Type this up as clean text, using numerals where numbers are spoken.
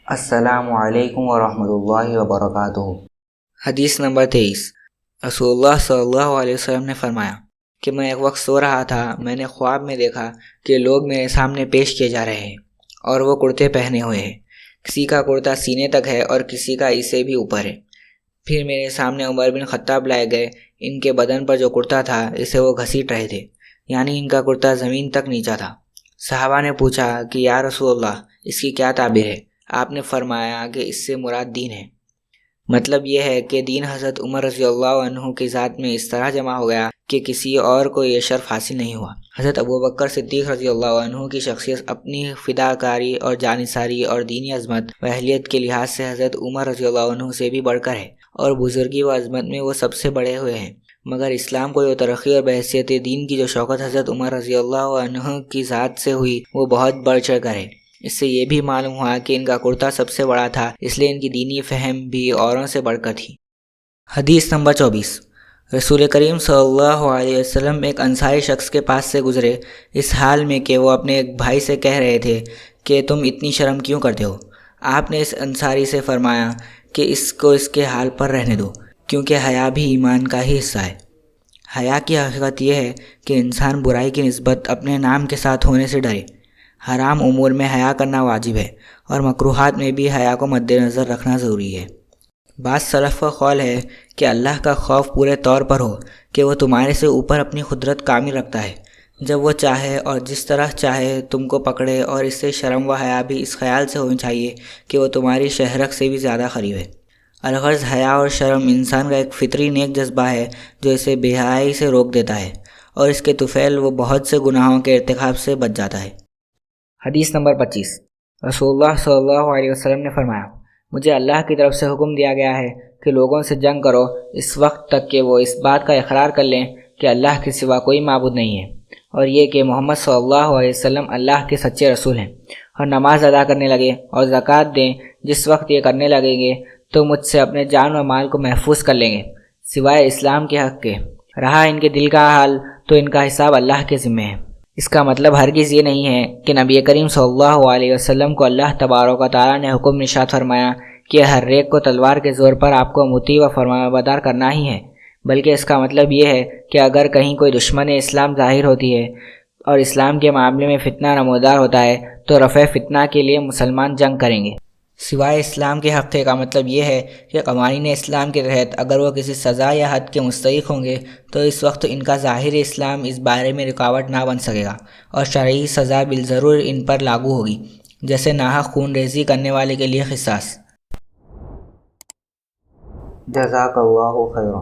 السلام علیکم ورحمۃ اللہ وبرکاتہ۔ حدیث نمبر 23۔ رسول اللہ صلی اللہ علیہ وسلم نے فرمایا کہ میں ایک وقت سو رہا تھا، میں نے خواب میں دیکھا کہ لوگ میرے سامنے پیش کیے جا رہے ہیں اور وہ کرتے پہنے ہوئے ہیں، کسی کا کرتا سینے تک ہے اور کسی کا اس سے بھی اوپر ہے۔ پھر میرے سامنے عمر بن خطاب لائے گئے، ان کے بدن پر جو کرتا تھا اسے وہ گھسیٹ رہے تھے، یعنی ان کا کرتا زمین تک نیچا تھا۔ صحابہ نے پوچھا کہ یا رسول اللہ، اس کی کیا تعبیر ہے؟ آپ نے فرمایا کہ اس سے مراد دین ہے۔ مطلب یہ ہے کہ دین حضرت عمر رضی اللہ عنہ کی ذات میں اس طرح جمع ہو گیا کہ کسی اور کو یہ شرف حاصل نہیں ہوا۔ حضرت ابوبکر صدیق رضی اللہ عنہ کی شخصیت اپنی فداکاری اور جانثاری اور دینی عظمت و اہلیت کے لحاظ سے حضرت عمر رضی اللہ عنہ سے بھی بڑھ کر ہے، اور بزرگی و عظمت میں وہ سب سے بڑے ہوئے ہیں، مگر اسلام کو جو ترقی اور بحیثیت دین کی جو شوکت حضرت عمر رضی اللہ عنہ کی ذات سے ہوئی وہ بہت بڑھ چڑھ کر ہے۔ اس سے یہ بھی معلوم ہوا کہ ان کا کرتا سب سے بڑا تھا، اس لیے ان کی دینی فہم بھی اوروں سے بڑھ کر تھی۔ حدیث نمبر 24۔ رسول کریم صلی اللہ علیہ وسلم ایک انصاری شخص کے پاس سے گزرے، اس حال میں کہ وہ اپنے ایک بھائی سے کہہ رہے تھے کہ تم اتنی شرم کیوں کرتے ہو؟ آپ نے اس انصاری سے فرمایا کہ اس کو اس کے حال پر رہنے دو، کیونکہ حیا بھی ایمان کا ہی حصہ ہے۔ حیا کی حقیقت یہ ہے کہ انسان برائی کی نسبت اپنے نام کے ساتھ ہونے سے ڈرے۔ حرام امور میں حیا کرنا واجب ہے، اور مکروہات میں بھی حیا کو مد نظر رکھنا ضروری ہے۔ بعض سلف کا قول ہے کہ اللہ کا خوف پورے طور پر ہو کہ وہ تمہارے سے اوپر اپنی قدرت کامل رکھتا ہے، جب وہ چاہے اور جس طرح چاہے تم کو پکڑے، اور اس سے شرم و حیا بھی اس خیال سے ہونی چاہیے کہ وہ تمہاری شہرت سے بھی زیادہ قریب ہے۔ الغرض حیا اور شرم انسان کا ایک فطری نیک جذبہ ہے جو اسے بے حیائی سے روک دیتا ہے، اور اس کے طفیل وہ بہت سے گناہوں کے ارتکاب سے بچ جاتا ہے۔ حدیث نمبر 25۔ رسول اللہ صلی اللہ علیہ وسلم نے فرمایا مجھے اللہ کی طرف سے حکم دیا گیا ہے کہ لوگوں سے جنگ کرو اس وقت تک کہ وہ اس بات کا اقرار کر لیں کہ اللہ کے سوا کوئی معبود نہیں ہے، اور یہ کہ محمد صلی اللہ علیہ وسلم اللہ کے سچے رسول ہیں، اور نماز ادا کرنے لگے اور زکوٰۃ دیں۔ جس وقت یہ کرنے لگیں گے تو مجھ سے اپنے جان و مال کو محفوظ کر لیں گے، سوائے اسلام کے حق کے۔ رہا ان کے دل کا حال تو ان کا حساب اللہ کے ذمہ ہے۔ اس کا مطلب ہرگز یہ نہیں ہے کہ نبی کریم صلی اللہ علیہ وسلم کو اللہ تبارک و تعالیٰ نے حکم نشاد فرمایا کہ ہر ایک کو تلوار کے زور پر آپ کو مطیع و فرمانبردار کرنا ہی ہے، بلکہ اس کا مطلب یہ ہے کہ اگر کہیں کوئی دشمن اسلام ظاہر ہوتی ہے اور اسلام کے معاملے میں فتنہ نمودار ہوتا ہے تو رفع فتنہ کے لیے مسلمان جنگ کریں گے، سوائے اسلام کے حق کا مطلب یہ ہے کہ قوانین اسلام کے تحت اگر وہ کسی سزا یا حد کے مستحق ہوں گے تو اس وقت ان کا ظاہر اسلام اس بارے میں رکاوٹ نہ بن سکے گا، اور شرعی سزا بالضرور ان پر لاگو ہوگی، جیسے ناحق خون ریزی کرنے والے کے لیے قصاص۔ جزاک اللہ خیرا۔